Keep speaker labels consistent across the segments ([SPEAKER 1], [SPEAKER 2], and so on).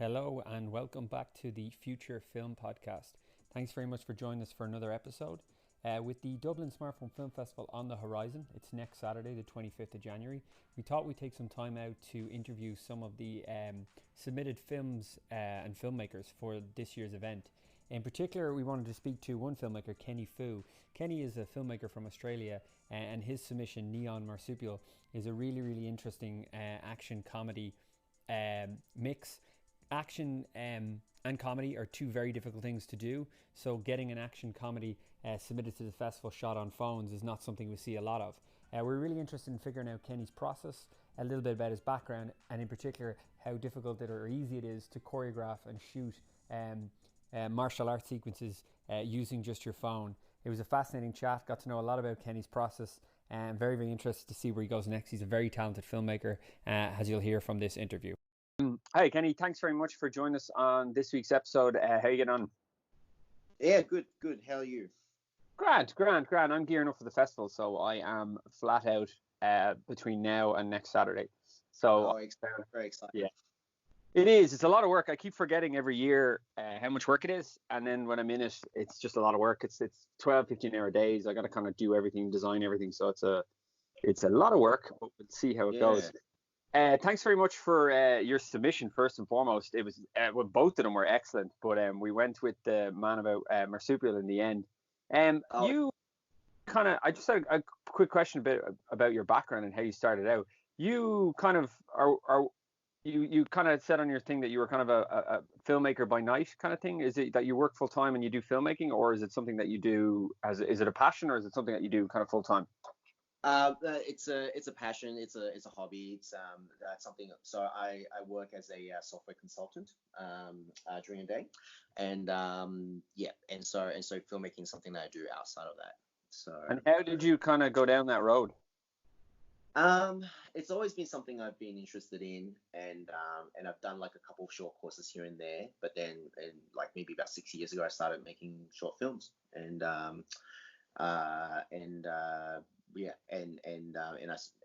[SPEAKER 1] Hello and welcome back to the Future Film Podcast. Thanks very much for joining us for another episode. With the Dublin Smartphone Film Festival on the horizon, it's next Saturday, the 25th of January. We thought we'd take some time out to interview some of the submitted films and filmmakers for this year's event. In particular, we wanted to speak to one filmmaker, Kenny Foo. Kenny is a filmmaker from Australia, and his submission, Neon Marsupial, is a really interesting action comedy mix. Action and comedy are two very difficult things to do, so getting an action comedy submitted to the festival shot on phones is not something we see a lot of. We're really interested in figuring out Kenny's process, a little bit about his background, and in particular how difficult or easy it is to choreograph and shoot martial arts sequences using just your phone. It was a fascinating chat, got to know a lot about Kenny's process, and very interested to see where he goes next. He's a very talented filmmaker, as you'll hear from this interview. Hi, Kenny. Thanks very much for joining us on this week's episode. How you getting on?
[SPEAKER 2] Yeah, good. How are you?
[SPEAKER 1] Grand. I'm gearing up for the festival, so I am flat out between now and next Saturday. So,
[SPEAKER 2] very excited.
[SPEAKER 1] Yeah, it is. It's a lot of work. I keep forgetting every year how much work it is, and then when I'm in it, it's just a lot of work. It's 12, 15-hour days. I got to kind of do everything, design everything, so it's a lot of work. But we'll see how it goes. Thanks very much for your submission. First and foremost, it was well, both of them were excellent, but we went with the man about marsupial in the end. You kind of, I just had a quick question about your background and how you started out. You kind of you kind of said on your thing that you were kind of a filmmaker by night kind of thing. Is it that you work full time and you do filmmaking, or is it something that you do is it a passion, or is it something that you do kind of full time?
[SPEAKER 2] It's a passion. It's a hobby. It's something. So I work as a software consultant during the day, and and so filmmaking is something that I do outside of that. So.
[SPEAKER 1] And how did you kind of go down that road?
[SPEAKER 2] It's always been something I've been interested in, and I've done like a couple of short courses here and there. But then, like maybe about 6 years ago, I started making short films, and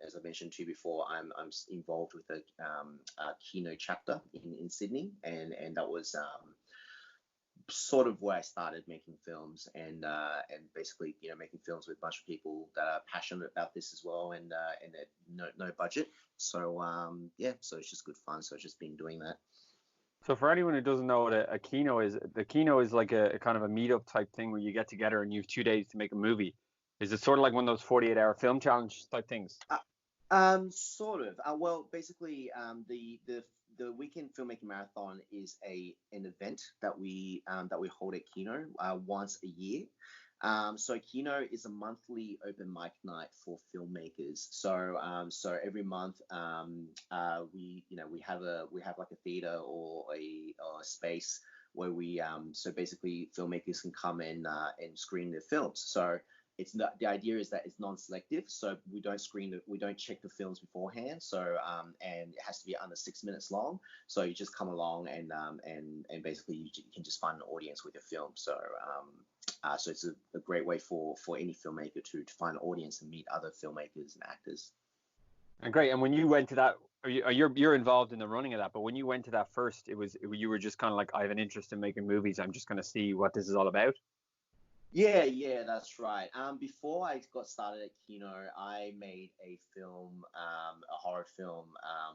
[SPEAKER 2] as I mentioned to you before, I'm involved with a Kino chapter in Sydney, and that was sort of where I started making films, and basically making films with a bunch of people that are passionate about this as well, and no budget. So so it's just good fun. So I've just been doing that.
[SPEAKER 1] So for anyone who doesn't know what a Kino is, the Kino is like a kind of a meetup type thing where you get together and you have 2 days to make a movie. Is it sort of like one of those 48-hour film challenge type things?
[SPEAKER 2] Sort of. Well, basically, the weekend filmmaking marathon is an event that we hold at Kino once a year. So Kino is a monthly open mic night for filmmakers. So every month we have like a theater or a space where we so basically filmmakers can come and screen their films. So the idea is that it's non-selective, so we don't check the films beforehand. So and it has to be under 6 minutes long. So you just come along and basically you can just find an audience with your film. So so it's a great way for any filmmaker to find an audience and meet other filmmakers and actors.
[SPEAKER 1] And great. And when you went to that, you're involved in the running of that, but when you went to that first, you were just kind of like, I have an interest in making movies. I'm just going to see what this is all about.
[SPEAKER 2] Yeah, that's right. Before I got started at Kino, I made a film, a horror film,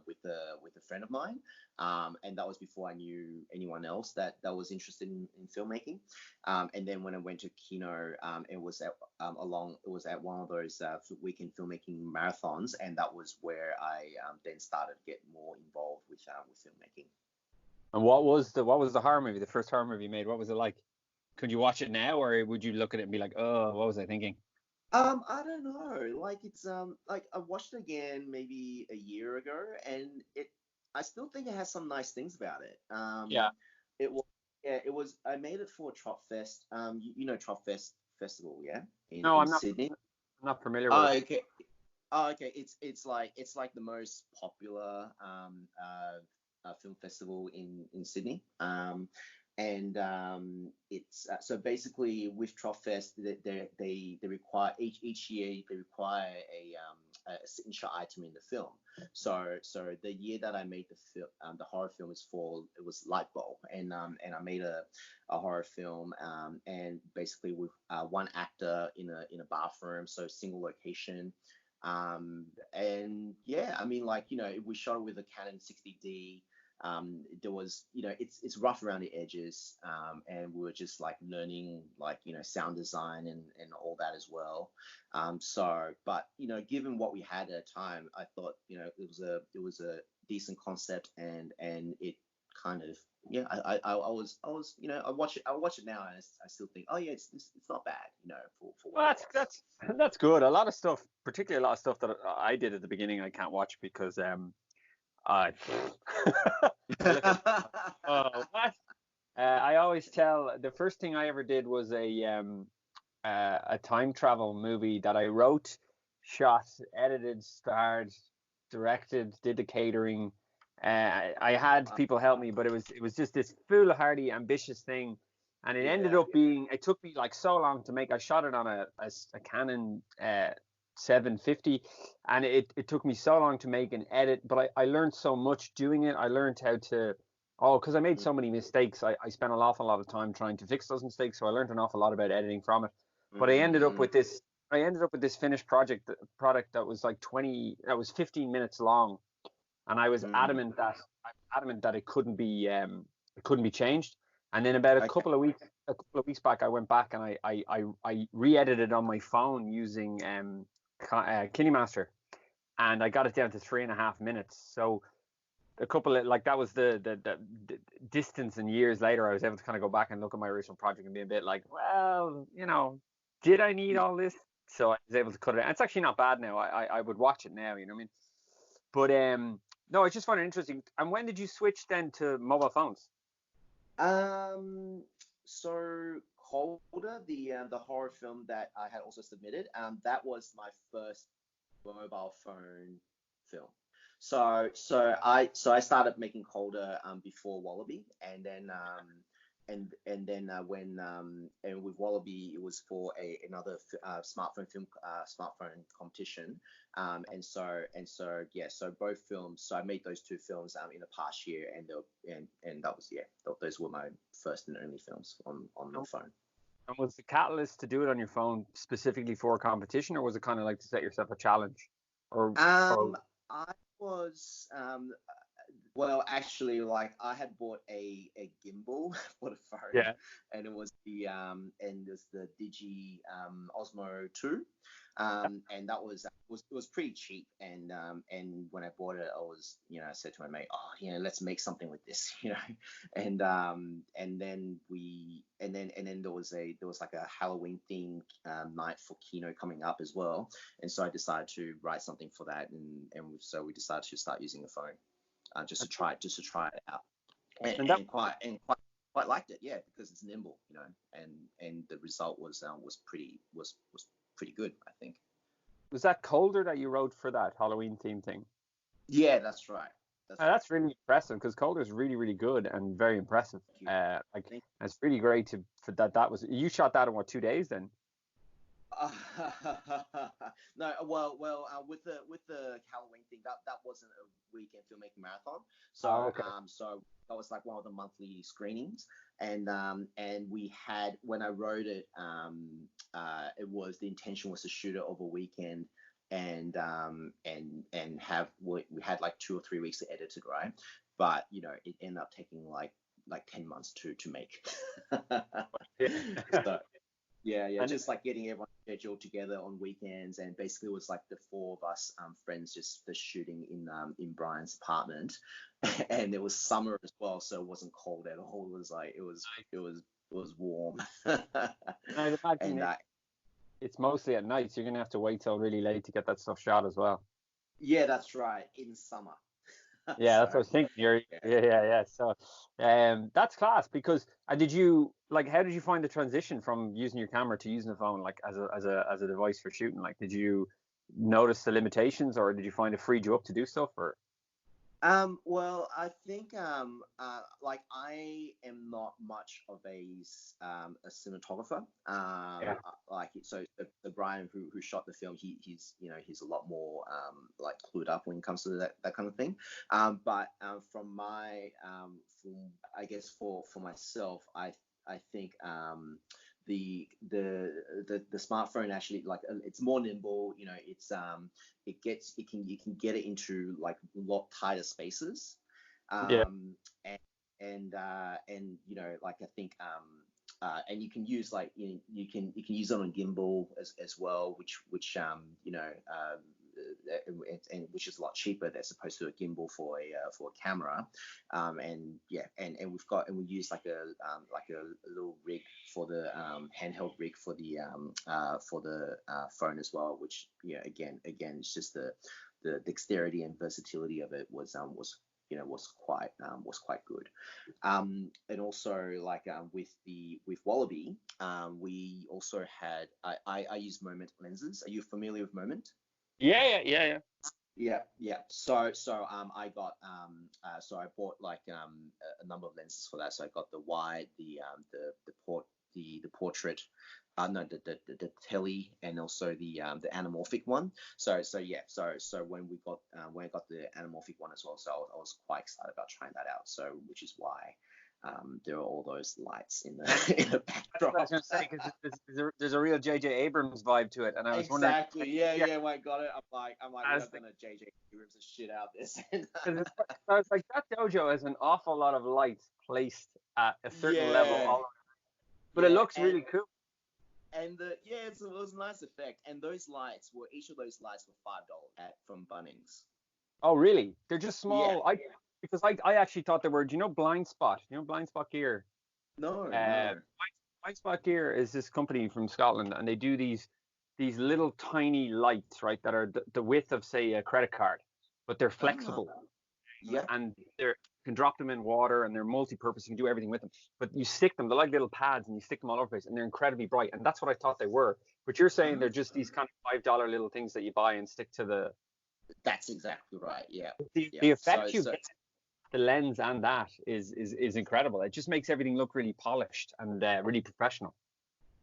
[SPEAKER 2] with a friend of mine, and that was before I knew anyone else that was interested in filmmaking. And then when I went to Kino, it was at one of those weekend filmmaking marathons, and that was where I then started to get more involved with filmmaking.
[SPEAKER 1] And what was the horror movie, the first horror movie you made? What was it like? Could you watch it now, or would you look at it and be like, oh, what was I thinking?
[SPEAKER 2] I don't know. Like it's like I watched it again maybe a year ago, and I still think it has some nice things about it.
[SPEAKER 1] Yeah.
[SPEAKER 2] It was. I made it for Trop Fest. You know Trop Fest Festival, yeah,
[SPEAKER 1] No,
[SPEAKER 2] in Sydney.
[SPEAKER 1] I'm not familiar with it.
[SPEAKER 2] Okay. Okay. It's like the most popular film festival in Sydney. And it's so basically with Tropfest, they require each year they require a signature item in the film. So the year that I made the horror film it was Lightbulb, and I made a horror film, and basically with one actor in a bathroom, so single location. And yeah, I mean, like, we shot it with a Canon 60D. There was, it's rough around the edges, and we were just like learning, like, sound design and all that as well. But given what we had at the time, I thought, it was a decent concept, and it kind of, yeah, I was, I watch it now, and I still think, oh yeah, it's not bad, for what
[SPEAKER 3] Well,
[SPEAKER 2] it was.
[SPEAKER 3] that's good. A lot of stuff, particularly a lot of stuff that I did at the beginning, I can't watch because I I look at, oh, what? I always tell the first thing I ever did was a time travel movie that I wrote, shot, edited, starred, directed, did the catering. I had people help me, but it was just this foolhardy, ambitious thing, and it ended up being. It took me like so long to make. I shot it on a Canon 750, and it took me so long to make and edit. But I learned so much doing it. I learned how to. Oh, because I made so many mistakes. I spent an awful lot of time trying to fix those mistakes, so I learned an awful lot about editing from it. But I ended up with this. I ended up with this finished product that was like 15 minutes long, and I was adamant that it couldn't be changed. And then about a couple of weeks back, I went back and I re-edited on my phone using KineMaster, and I got it down to 3.5 minutes. So a couple of, like, that was the distance, and years later I was able to kind of go back and look at my original project and be a bit like, well, did I need all this? So I was able to cut it out. It's actually not bad now. I would watch it now, you know what I mean? But no, I just found it interesting. And when did you switch then to mobile phones?
[SPEAKER 2] So Colder, the horror film that I had also submitted, that was my first mobile phone film. So I started making Colder before Wallaby, and then when and with Wallaby, it was for another smartphone competition, so both films. So I made those two films in the past year, and that was, those were my first and only films on the phone.
[SPEAKER 3] And was the catalyst to do it on your phone specifically for a competition, or was it kind of like to set yourself a challenge?
[SPEAKER 2] I was well, actually, like, I had bought a gimbal for the phone, and it was the Digi Osmo 2, and that was pretty cheap, and when I bought it, I was, I said to my mate, oh, let's make something with this, and then there was like a Halloween themed night for Kino coming up as well, and so I decided to write something for that, so we decided to start using the phone. Just to try it out, and quite liked it, because it's nimble, and the result was pretty good, I think.
[SPEAKER 3] Was that Colder that you wrote for that Halloween theme thing?
[SPEAKER 2] Yeah, that's right.
[SPEAKER 3] That's really impressive, because Colder is really, really good and very impressive. It's really great that was, you shot that in what, 2 days then?
[SPEAKER 2] No, with the Halloween thing, that wasn't a weekend filmmaking marathon. So so that was like one of the monthly screenings, and we had, when I wrote it, it was, the intention was to shoot it over a weekend, and we had like 2 or 3 weeks to edit it, right? But it ended up taking like 10 months to make. So, yeah, just like getting everyone scheduled together on weekends, and basically it was like the 4 of us friends just shooting in Brian's apartment, and it was summer as well, so it wasn't cold at all. It was like it was warm.
[SPEAKER 3] I'd imagine it's mostly at night, so you're gonna have to wait till really late to get that stuff shot as well.
[SPEAKER 2] Yeah, that's right, in summer.
[SPEAKER 3] Yeah, that's what I was thinking. Yeah. So, that's class, because did you, like, how did you find the transition from using your camera to using the phone, like, as a device for shooting? Like, did you notice the limitations, or did you find it freed you up to do stuff, or?
[SPEAKER 2] Well, I think like I am not much of a cinematographer.
[SPEAKER 3] Yeah.
[SPEAKER 2] Like so Brian who shot the film, he's he's a lot more like clued up when it comes to that kind of thing. But from my from I guess for myself, I think the smartphone actually like it's more nimble. It's you can get it into like a lot tighter spaces,
[SPEAKER 3] Yeah.
[SPEAKER 2] and like I think and you can use like you can use it on gimbal as well, which and which is a lot cheaper as opposed to a gimbal for a camera, and yeah, and we use like a little rig for the handheld rig for the phone as well, which again it's just the dexterity and versatility of it was quite good. And also like with Wallaby, we also had I use Moment lenses. Are you familiar with Moment?
[SPEAKER 3] Yeah.
[SPEAKER 2] Yeah. So I bought like a number of lenses for that. So I got the wide, the portrait, no, the tele, and also the anamorphic one. So when I got the anamorphic one as well, so I was quite excited about trying that out. So which is why there are all those lights in the in the
[SPEAKER 3] That's what I
[SPEAKER 2] backdrop.
[SPEAKER 3] was going to say, because there's a real J.J. Abrams vibe to it, and I was wondering,
[SPEAKER 2] Exactly. Yeah. When I got it, we
[SPEAKER 3] as
[SPEAKER 2] are gonna JJ Abrams the shit out this.
[SPEAKER 3] I was like, that dojo has an awful lot of lights placed at a certain level,
[SPEAKER 2] Yeah.
[SPEAKER 3] all, but it
[SPEAKER 2] Yeah.
[SPEAKER 3] looks really cool.
[SPEAKER 2] And it was a nice effect. And each of those lights were $5 at from Bunnings.
[SPEAKER 3] Oh, really? They're just
[SPEAKER 2] Yeah.
[SPEAKER 3] small. Because I actually thought they were. Do you know Blind Spot? You know Blind Spot Gear?
[SPEAKER 2] No,
[SPEAKER 3] Uh,
[SPEAKER 2] no.
[SPEAKER 3] Blind Spot Gear is this company from Scotland, and they do these little tiny lights, right, that are the width of, say, a credit card, but they're
[SPEAKER 2] Ah,
[SPEAKER 3] flexible,
[SPEAKER 2] yeah.
[SPEAKER 3] and you can drop them in water, and they're multi-purpose. You can do everything with them. But you stick them; they're like little pads, and you stick them all over the place, and they're incredibly bright. And that's what I thought they were. But you're saying they're
[SPEAKER 2] Ah,
[SPEAKER 3] just these kind of $5 little things that you buy and stick to the
[SPEAKER 2] that's exactly right. Yeah. Yeah.
[SPEAKER 3] the
[SPEAKER 2] So
[SPEAKER 3] effect you
[SPEAKER 2] so
[SPEAKER 3] get, the lens and that is incredible. It just makes everything look really polished and really professional.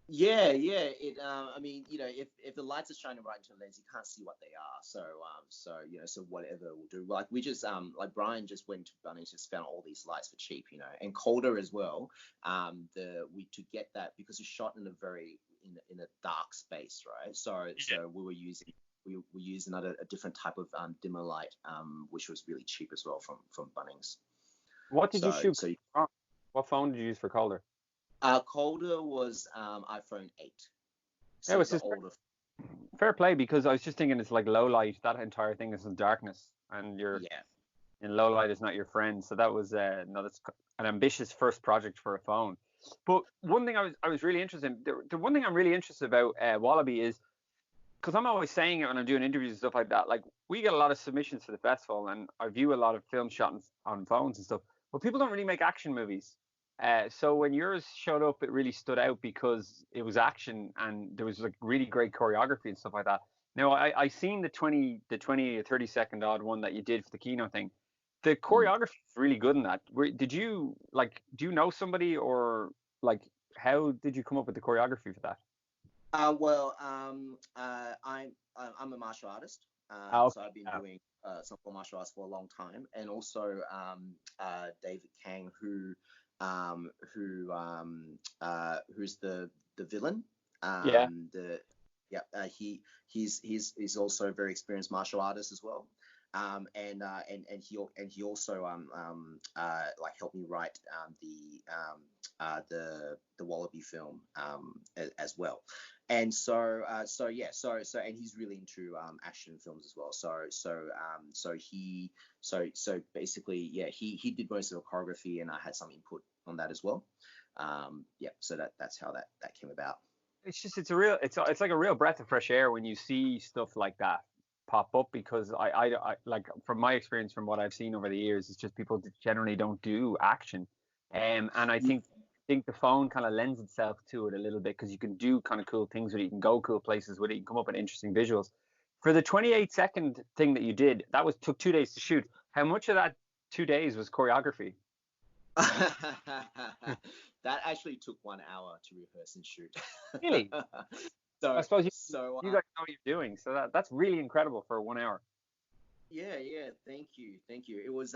[SPEAKER 2] yeah. I mean, if the lights are shining right into the lens, you can't see what they are. So whatever we'll do. Like we just like Brian just went to Bunnings, just found all these lights for cheap, and colder as well. To get that because it's shot in in a dark space, right? So we used a different type of dimmer light, which was really cheap as well from Bunnings.
[SPEAKER 3] What did you
[SPEAKER 2] So
[SPEAKER 3] shoot?
[SPEAKER 2] so
[SPEAKER 3] What phone did you use for color?
[SPEAKER 2] colder was iPhone 8,
[SPEAKER 3] Yeah, it
[SPEAKER 2] so
[SPEAKER 3] was
[SPEAKER 2] the
[SPEAKER 3] just
[SPEAKER 2] older.
[SPEAKER 3] fair play, because I was just thinking it's like low light. That entire thing is in darkness, and you're
[SPEAKER 2] Yeah.
[SPEAKER 3] in low light is not your friend. So that was no, that's an ambitious first project for a phone. But one thing I was really interested in, the one thing I'm really interested about Wallaby is, because I'm always saying it when I'm doing interviews and stuff like that. Like, we get a lot of submissions for the festival, and I view a lot of film shot on phones and stuff. But people don't really make action movies. So when yours showed up, it really stood out because it was action and there was like really great choreography and stuff like that. Now I seen the 20 or 30 second odd one that you did for the Kino thing. The
[SPEAKER 2] Mm.
[SPEAKER 3] choreography is really good in that. Did you like? Do you know somebody, or like, how did you come up with the choreography for that?
[SPEAKER 2] Well, I'm a martial artist, so
[SPEAKER 3] Okay.
[SPEAKER 2] I've been doing some martial arts for a long time, and also David Kang, who's the villain.
[SPEAKER 3] Yeah.
[SPEAKER 2] The Yeah, he's also a very experienced martial artist as well. And he also like helped me write the Wallaby film as well. And and he's really into action films as well. So basically, yeah, he did most of the choreography, and I had some input on that as well. Yeah, so that's how that came about.
[SPEAKER 3] It's like a real breath of fresh air when you see stuff like that pop up, because I like, from my experience, from what I've seen over the years, it's just people generally don't do action. And I think the phone kind of lends itself to it a little bit, because you can do kind of cool things with it. You can go cool places with it. You can come up with interesting visuals. For the 28-second thing that you did, that was took 2 days to shoot. How much of that 2 days was choreography?
[SPEAKER 2] That actually took 1 hour to rehearse and shoot.
[SPEAKER 3] Really? I
[SPEAKER 2] So,
[SPEAKER 3] suppose
[SPEAKER 2] so
[SPEAKER 3] you guys know what you're doing, so that's really incredible for 1 hour.
[SPEAKER 2] yeah. Thank you. It was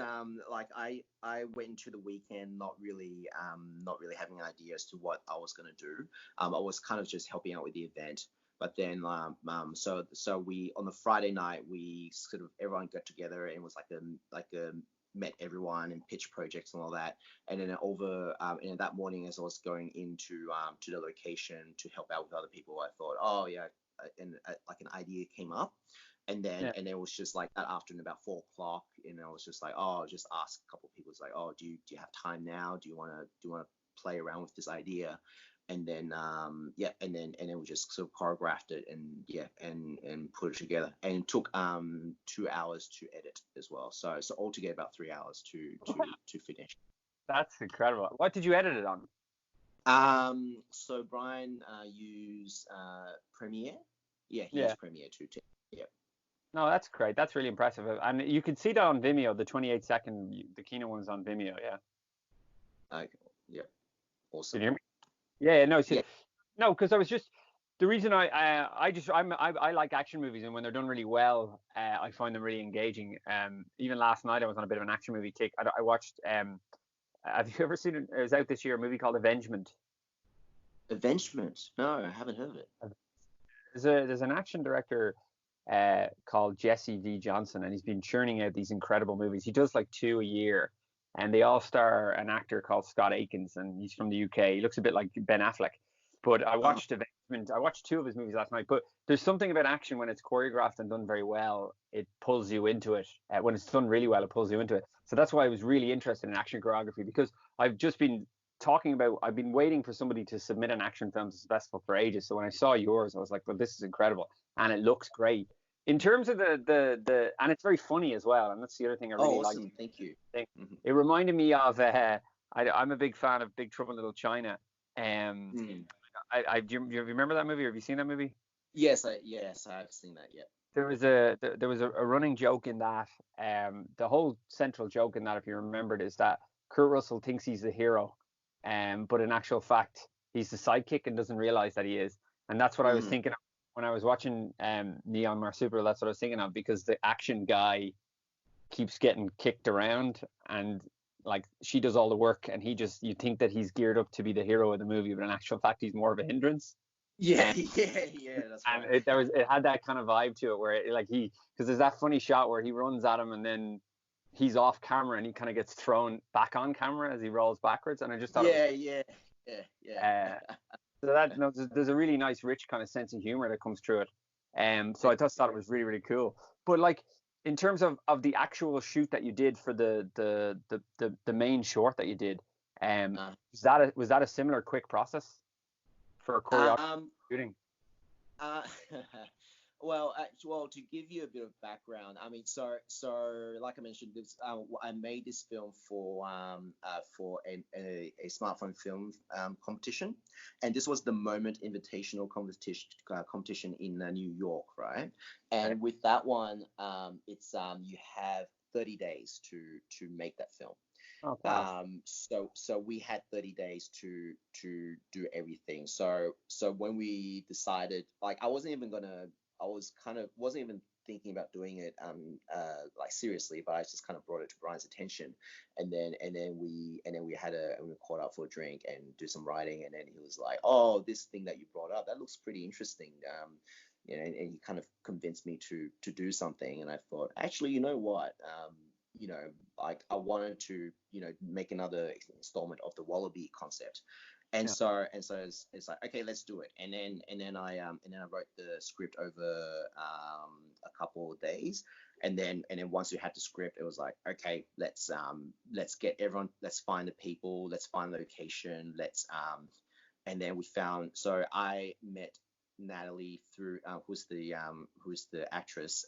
[SPEAKER 2] like I went into the weekend not really having an idea as to what I was gonna do. I was kind of just helping out with the event. But then so we on the Friday night we sort of everyone got together and it was like a met everyone and pitch projects and all that. And then and that morning as I was going into to the location to help out with other people, I thought, oh yeah, and like an idea came up.
[SPEAKER 3] Yeah.
[SPEAKER 2] And it was just like that afternoon about 4 o'clock, and I was just like, oh, just ask a couple of people. It's like, oh, do you have time now? Do you wanna play around with this idea? And then and then we just sort of choreographed it and put it together. And it took 2 hours to edit as well. So altogether about 3 hours to finish.
[SPEAKER 3] That's incredible. What did you edit it on?
[SPEAKER 2] So Brian used Premiere. Yeah, he
[SPEAKER 3] Yeah.
[SPEAKER 2] used Premiere too. Yeah.
[SPEAKER 3] No, that's great. That's really impressive. And you can see that on Vimeo, the 28-second, the Kino one's on Vimeo, yeah.
[SPEAKER 2] Okay. Yeah.
[SPEAKER 3] Did
[SPEAKER 2] Awesome.
[SPEAKER 3] you hear me? Yeah, no,
[SPEAKER 2] Yeah.
[SPEAKER 3] no, because I was just the reason I like action movies, and when they're done really well, I find them really engaging. Even last night I was on a bit of an action movie kick. I watched have you ever seen it? It was out this year, a movie called Avengement.
[SPEAKER 2] Avengement. No, I haven't heard of it.
[SPEAKER 3] There's an action director called Jesse V. Johnson, and he's been churning out these incredible movies. He does like 2 a year, and they all star an actor called Scott Akins, and he's from the UK. He looks a bit like Ben Affleck. But I
[SPEAKER 2] Oh,
[SPEAKER 3] watched Avengement. I watched 2 of his movies last night. But there's something about action when it's choreographed and done very well, it pulls you into it. When it's done really well, it pulls you into it. So that's why I was really interested in action choreography, because I've just been I've been waiting for somebody to submit an action film to the festival for ages. So when I saw yours, I was like, well, this is incredible, and it looks great. In terms of the and it's very funny as well, and that's the other thing I really like.
[SPEAKER 2] awesome. Thank you. hmm
[SPEAKER 3] It reminded me of I'm a big fan of Big Trouble in Little China. Um,
[SPEAKER 2] Mm.
[SPEAKER 3] do you remember that movie? Or have you seen that movie?
[SPEAKER 2] Yes, I've seen that. Yeah.
[SPEAKER 3] There was a running joke in that. The whole central joke in that, if you remembered, is that Kurt Russell thinks he's the hero, but in actual fact, he's the sidekick and doesn't realize that he is. And that's what I was
[SPEAKER 2] Mm.
[SPEAKER 3] thinking of when I was watching Neon Marsupial. That's what I was thinking of, because the action guy keeps getting kicked around, and like she does all the work, and you think that he's geared up to be the hero of the movie, but in actual fact he's more of a hindrance.
[SPEAKER 2] Yeah,
[SPEAKER 3] And,
[SPEAKER 2] yeah. That's
[SPEAKER 3] and
[SPEAKER 2] right.
[SPEAKER 3] it had that kind of vibe to it, where because there's that funny shot where he runs at him and then he's off camera and he kind of gets thrown back on camera as he rolls backwards, and I just thought it was
[SPEAKER 2] Yeah.
[SPEAKER 3] uh, so that no, there's a really nice rich kind of sense of humor that comes through it. So I just thought it was really, really cool. But like, in terms of the actual shoot that you did for the main short that you did,
[SPEAKER 2] Uh,
[SPEAKER 3] was that a similar quick process for choreography
[SPEAKER 2] um,
[SPEAKER 3] shooting?
[SPEAKER 2] Uh, well, to give you a bit of background, I mean, so like I mentioned, I made this film for a smartphone film competition, and this was the Moment Invitational competition in New York, right?
[SPEAKER 3] Okay.
[SPEAKER 2] And with that one, it's you have 30 days to make that film.
[SPEAKER 3] Oh, class.
[SPEAKER 2] So we had 30 days to do everything. So when we decided, like, I was kind of wasn't even thinking about doing it like seriously, but I just kind of brought it to Brian's attention, and we caught up for a drink and do some writing, and then he was like, oh, this thing that you brought up, that looks pretty interesting. And he kind of convinced me to do something, and I thought, actually, you know what? Like I wanted to, make another installment of the wallaby concept. And
[SPEAKER 3] Yeah.
[SPEAKER 2] so it's like, okay, let's do it. And then I wrote the script over a couple of days. And then once we had the script, it was like, okay, let's get everyone, let's find the people, let's find the location, and then we found. So I met Natalie through who's the actress.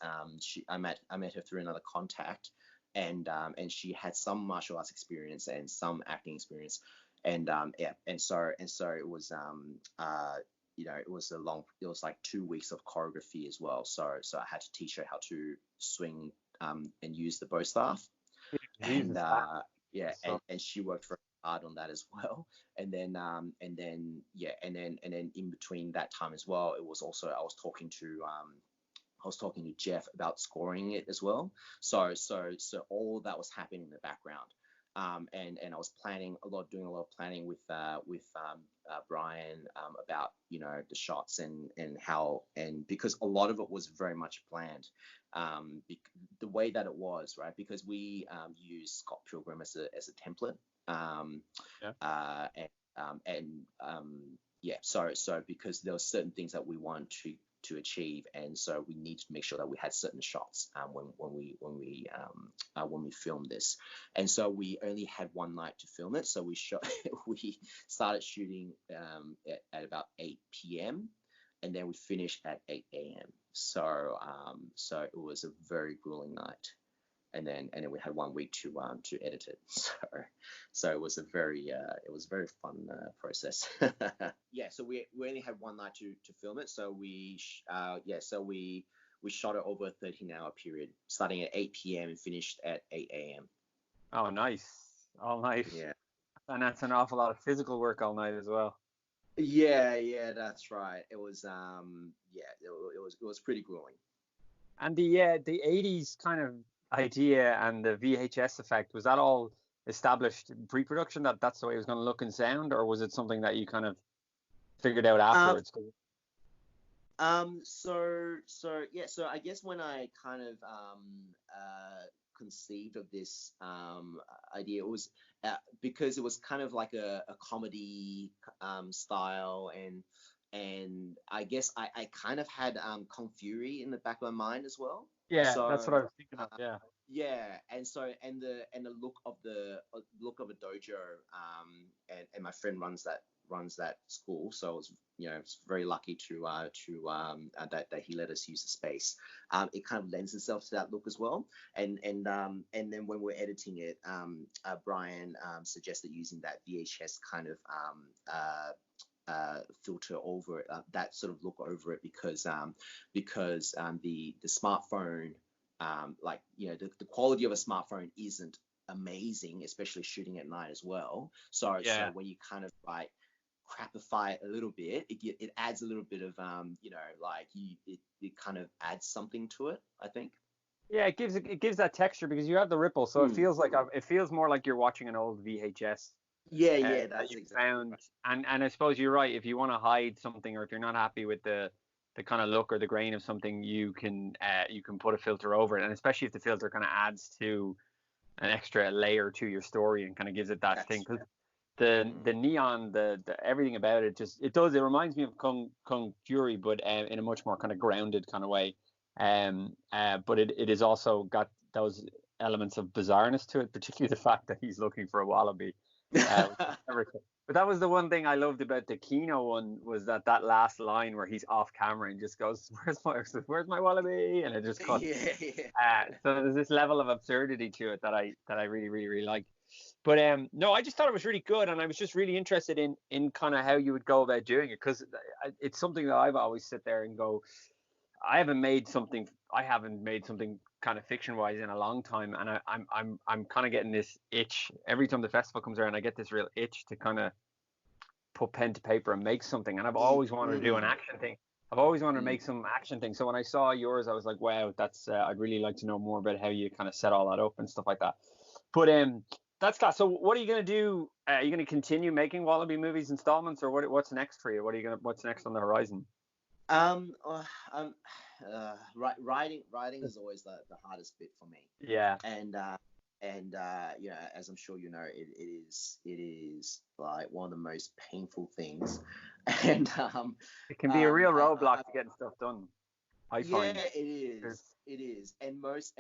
[SPEAKER 2] I met her through another contact, and she had some martial arts experience and some acting experience, and so it was it was like 2 weeks of choreography as well. So I had to teach her how to swing and use the bow staff. and
[SPEAKER 3] Jesus,
[SPEAKER 2] yeah,
[SPEAKER 3] so
[SPEAKER 2] and she worked very hard on that as well. And then in between that time as well, it was also I was talking to Jeff about scoring it as well. So all that was happening in the background. And I was doing a lot of planning with Brian, about, the shots and how, and because a lot of it was very much planned, the way that it was, right, because we use Scott Pilgrim as a template,
[SPEAKER 3] yeah.
[SPEAKER 2] Yeah, so because there were certain things that we want to achieve, and so we need to make sure that we had certain shots, when we filmed this, and so we only had one night to film it. So we shot we started shooting at about 8 p.m. and then we finished at 8 a.m. So it was a very grueling night, and then we had 1 week to edit it. So it was a very fun process. Yeah, so we only had one night to film it. So we shot it over a 13-hour period, starting at 8 p.m. and finished at 8 a.m.
[SPEAKER 3] Oh, nice, all night.
[SPEAKER 2] Yeah.
[SPEAKER 3] And that's an awful lot of physical work all night as well.
[SPEAKER 2] Yeah, that's right. It was it was pretty grueling.
[SPEAKER 3] And the 80s kind of idea and the VHS effect, was that all established in pre-production, that that's the way it was going to look and sound, or was it something that you kind of figured out afterwards?
[SPEAKER 2] So I guess when I kind of conceived of this idea, it was because it was kind of like a comedy style, and I guess I kind of had Kung Fury in the back of my mind as well.
[SPEAKER 3] Yeah,
[SPEAKER 2] So
[SPEAKER 3] that's what I was thinking of. Yeah.
[SPEAKER 2] yeah, and the look of a dojo, and my friend runs that school, so I was, it's very lucky that he let us use the space. It kind of lends itself to that look as well, and then when we're editing it, Brian suggested using that VHS kind of filter over it, that sort of look over it, because the smartphone, the quality of a smartphone isn't amazing, especially shooting at night as well. So when you kind of like crapify it a little bit, it adds a little bit of it kind of adds something to it, I think.
[SPEAKER 3] Yeah, it gives that texture because you have the ripple, so it feels like it feels more like you're watching an old VHS.
[SPEAKER 2] Yeah,
[SPEAKER 3] that
[SPEAKER 2] that's
[SPEAKER 3] you
[SPEAKER 2] exactly
[SPEAKER 3] found,
[SPEAKER 2] right.
[SPEAKER 3] and I suppose you're right. If you want to hide something, or if you're not happy with the kind of look or the grain of something, you can put a filter over it, and especially if the filter kind of adds to an extra layer to your story and kind of gives it that thing. Because the neon, the everything about it, it reminds me of Kung Fury, but in a much more kind of grounded kind of way. But it is also got those elements of bizarreness to it, particularly the fact that he's looking for a wallaby. But that was the one thing I loved about the Kino one, was that last line where he's off camera and just goes, "Where's my wallaby?" And it just cuts. So there's this level of absurdity to it that I really really really like. But no, I just thought it was really good, and I was just really interested in kind of how you would go about doing it, because it's something that I've always sit there and go, I haven't made something kind of fiction wise in a long time, and I'm kind of getting this itch every time the festival comes around. I get this real itch to kind of put pen to paper and make something, and I've always wanted to do an action thing. I've always wanted to make some action thing. So when I saw yours, I was like, wow, that's I'd really like to know more about how you kind of set all that up and stuff like that. But that's class. So what are you gonna do? Are you gonna continue making Wallaby movies installments, or what's next for you? What's next on the horizon?
[SPEAKER 2] Writing is always the hardest bit for me.
[SPEAKER 3] Yeah.
[SPEAKER 2] And as I'm sure you know, it is like one of the most painful things, and
[SPEAKER 3] it can be a real roadblock to getting stuff done, I find.
[SPEAKER 2] Yeah, it is, and most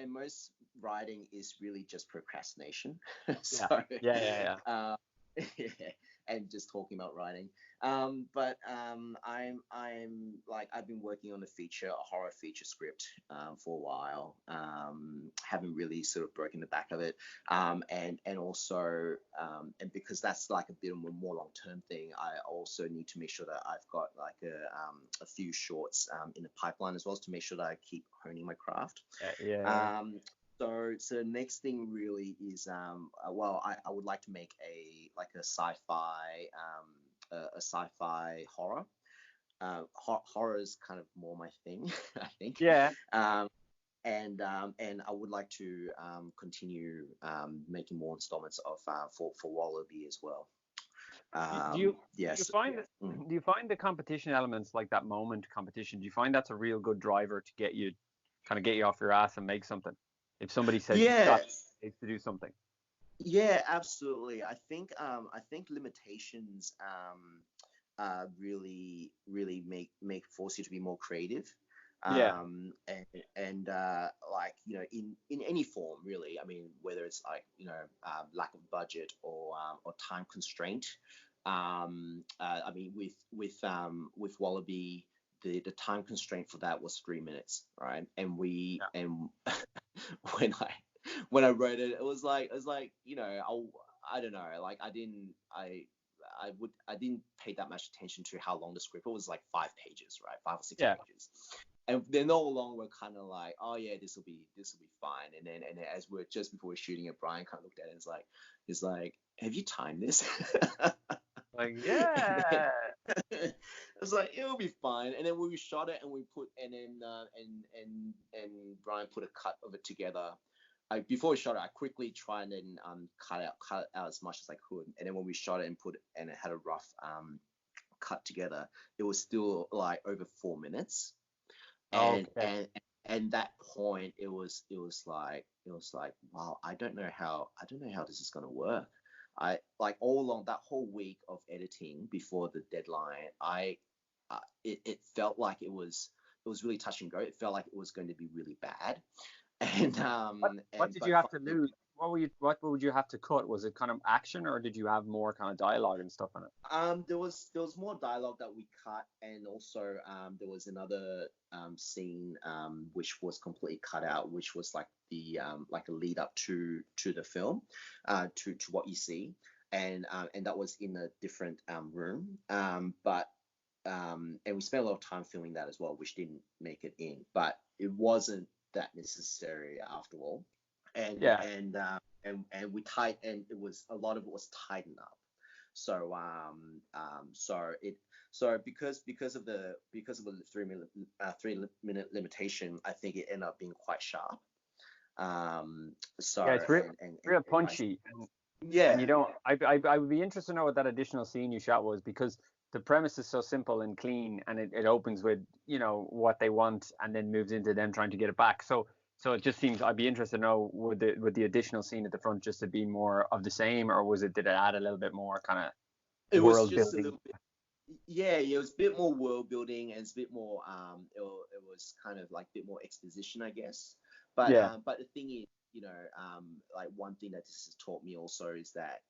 [SPEAKER 2] writing is really just procrastination. So
[SPEAKER 3] yeah.
[SPEAKER 2] yeah, and just talking about writing. But I'm like, I've been working on a horror feature script for a while. Haven't really sort of broken the back of it. And also, and because that's like a bit of a more long-term thing, I also need to make sure that I've got like a few shorts in the pipeline as well, to make sure that I keep honing my craft.
[SPEAKER 3] Yeah.
[SPEAKER 2] So the next thing really is well, I would like to make a sci-fi horror. Horror is kind of more my thing, I think.
[SPEAKER 3] Yeah.
[SPEAKER 2] And I would like to continue making more installments of for Wallaby as well.
[SPEAKER 3] Do you
[SPEAKER 2] Yes.
[SPEAKER 3] find do you find the competition elements, like that moment competition, do you find that's a real good driver to get you off your ass and make something? If somebody says you've
[SPEAKER 2] Yeah.
[SPEAKER 3] got to do something.
[SPEAKER 2] Yeah, absolutely. I think limitations really make force you to be more creative.
[SPEAKER 3] Yeah.
[SPEAKER 2] And like, you know, in any form really. I mean, whether it's like, you know, lack of budget or time constraint. I mean, with Wallaby, the time constraint for that was 3 minutes, right? And and when I wrote it, it was like, you know, I don't know, like I didn't pay that much attention to how long the script. It was like 5 pages, right? 5 or 6 pages. And then all along we're kind of like, oh yeah, this will be fine. And then as we're just before we're shooting it, Brian kind of looked at it and is like, have you timed this?
[SPEAKER 3] Like, yeah.
[SPEAKER 2] It was like, it'll be fine. And then when we shot it and Brian put a cut of it together. Before we shot it, I quickly tried and then cut it out as much as I could. And then when we shot it and it had a rough cut together, it was still like over 4 minutes. And that point, it was like, wow, I don't know how this is gonna work. I like all along that whole week of editing before the deadline, it felt like it was really touch and go. It felt like it was going to be really bad. And
[SPEAKER 3] what did you have to lose? What would you have to cut? Was it kind of action, or did you have more kind of dialogue and stuff in it?
[SPEAKER 2] There was more dialogue that we cut, and also there was another scene which was completely cut out, which was like the like a lead up to the film, to what you see, and that was in a different room, but and we spent a lot of time filming that as well, which didn't make it in, but it wasn't that necessary after all. And we tied, and it was a lot of it was tightened up. So because of the 3 minute limitation, I think it ended up being quite sharp. So
[SPEAKER 3] yeah, it's real punchy.
[SPEAKER 2] Yeah.
[SPEAKER 3] And you don't. I would be interested to know what that additional scene you shot was, because the premise is so simple and clean, and it opens with, you know, what they want and then moves into them trying to get it back. So it just seems, I'd be interested to know, would the additional scene at the front just to be more of the same, or did it add a little bit more kind of world building?
[SPEAKER 2] A little bit, yeah, it was a bit more world building, and it's a bit more it was kind of like a bit more exposition, I guess. But but the thing is, you know, like one thing that this has taught me also is that,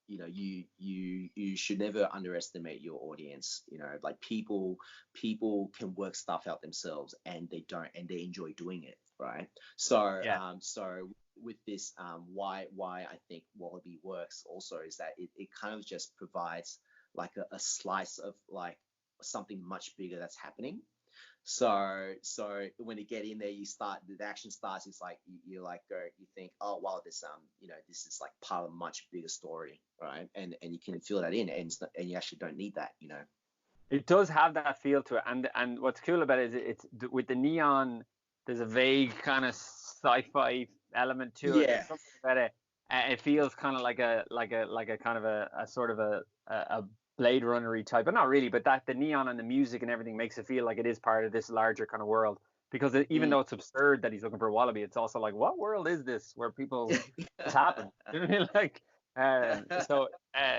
[SPEAKER 2] you know, you should never underestimate your audience. You know, like people can work stuff out themselves, and they enjoy doing it, right? So so with this, why I think Wallaby works also is that it kind of just provides like a slice of like something much bigger that's happening. So when you get in there, the action starts. It's like you think, oh wow, this you know, this is like part of a much bigger story, right? And you can feel that in, and you actually don't need that, you know.
[SPEAKER 3] It does have that feel to it, and what's cool about it is it's with the neon. There's a vague kind of sci-fi element to it.
[SPEAKER 2] Yeah.
[SPEAKER 3] Something about it. It feels kind of like a kind of a sort of a Blade Runner-y type, but not really. But that the neon and the music and everything makes it feel like it is part of this larger kind of world. Because even though it's absurd that he's looking for a wallaby, it's also like, what world is this where people this happen? You know what I mean? Like, so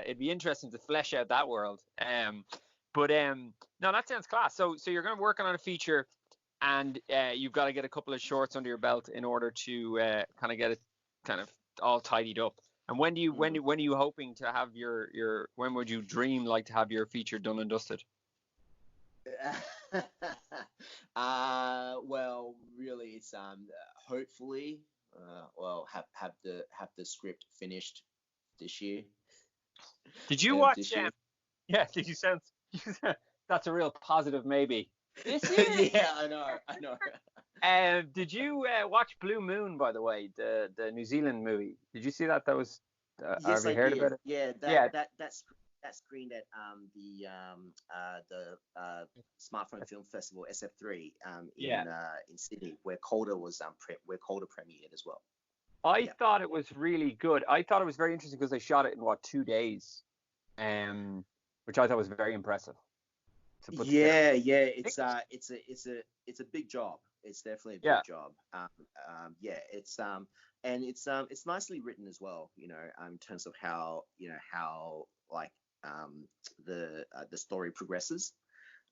[SPEAKER 3] it'd be interesting to flesh out that world. But no, that sounds class. So you're going to work on a feature, and you've got to get a couple of shorts under your belt in order to kind of get it kind of all tidied up. And when are you hoping to have your when would you dream like to have your feature done and dusted?
[SPEAKER 2] Well, really, it's hopefully well, have the script finished this year.
[SPEAKER 3] Did you watch? Yeah, did you sense? That's a real positive maybe. This year?
[SPEAKER 2] Yeah, I know.
[SPEAKER 3] Did you watch Blue Moon, by the way, the New Zealand movie? Did you see that? That was.
[SPEAKER 2] Yes,
[SPEAKER 3] Have you
[SPEAKER 2] I
[SPEAKER 3] heard
[SPEAKER 2] did.
[SPEAKER 3] about it?
[SPEAKER 2] Yeah,
[SPEAKER 3] Yeah,
[SPEAKER 2] that screened at the Smartphone Film Festival SF3
[SPEAKER 3] yeah.
[SPEAKER 2] in Sydney, where Calder was where Calder premiered as well.
[SPEAKER 3] I
[SPEAKER 2] Yeah.
[SPEAKER 3] thought it was really good. I thought it was very interesting because they shot it in what 2 days, which I thought was very impressive to put together.
[SPEAKER 2] Yeah, it's a big job. It's definitely a big job. Yeah, it's nicely written as well. In terms of how like the story progresses.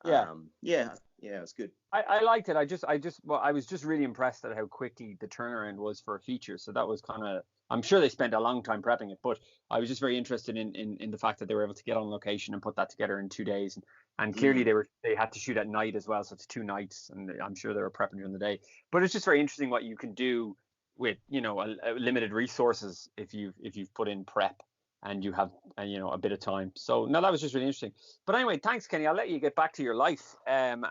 [SPEAKER 3] Yeah.
[SPEAKER 2] Yeah, it was good.
[SPEAKER 3] I liked it. I was just really impressed at how quickly the turnaround was for a feature. So that was kind of, I'm sure they spent a long time prepping it, but I was just very interested in the fact that they were able to get on location and put that together in 2 days. And clearly they had to shoot at night as well. So it's 2 nights, and I'm sure they were prepping during the day. But it's just very interesting what you can do with, a limited resources if you've put in prep and you have a bit of time. So no, that was just really interesting. But anyway, thanks, Kenny. I'll let you get back to your life. And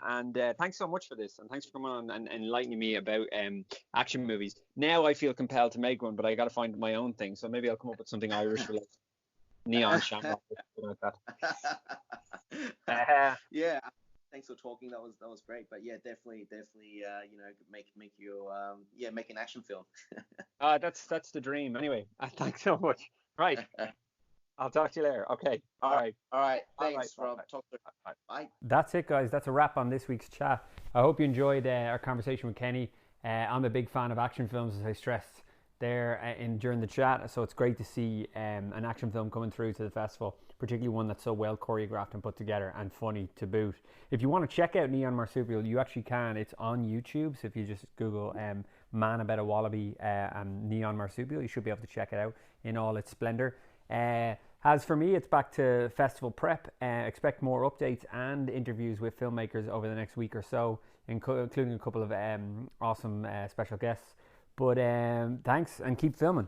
[SPEAKER 3] thanks so much for this, and thanks for coming on and enlightening me about action movies. Now I feel compelled to make one, but I got to find my own thing. So maybe I'll come up with something Irish related, neon shamrock, something like that.
[SPEAKER 2] Yeah. Thanks for talking. That was great. But yeah, definitely, make your make an action film.
[SPEAKER 3] That's the dream. Anyway, thanks so much. Right. I'll talk to you later. Okay. All right.
[SPEAKER 2] Thanks, Rob. Talk to you. Bye.
[SPEAKER 1] That's it, guys. That's a wrap on this week's chat. I hope you enjoyed our conversation with Kenny. I'm a big fan of action films, as I stressed there during the chat. So it's great to see an action film coming through to the festival, particularly one that's so well choreographed and put together and funny to boot. If you want to check out Neon Marsupial, you actually can. It's on YouTube. So if you just Google Man About a Wallaby and Neon Marsupial, you should be able to check it out in all its splendor. As for me, it's back to festival prep. Expect more updates and interviews with filmmakers over the next week or so, including a couple of awesome special guests. But thanks, and keep filming.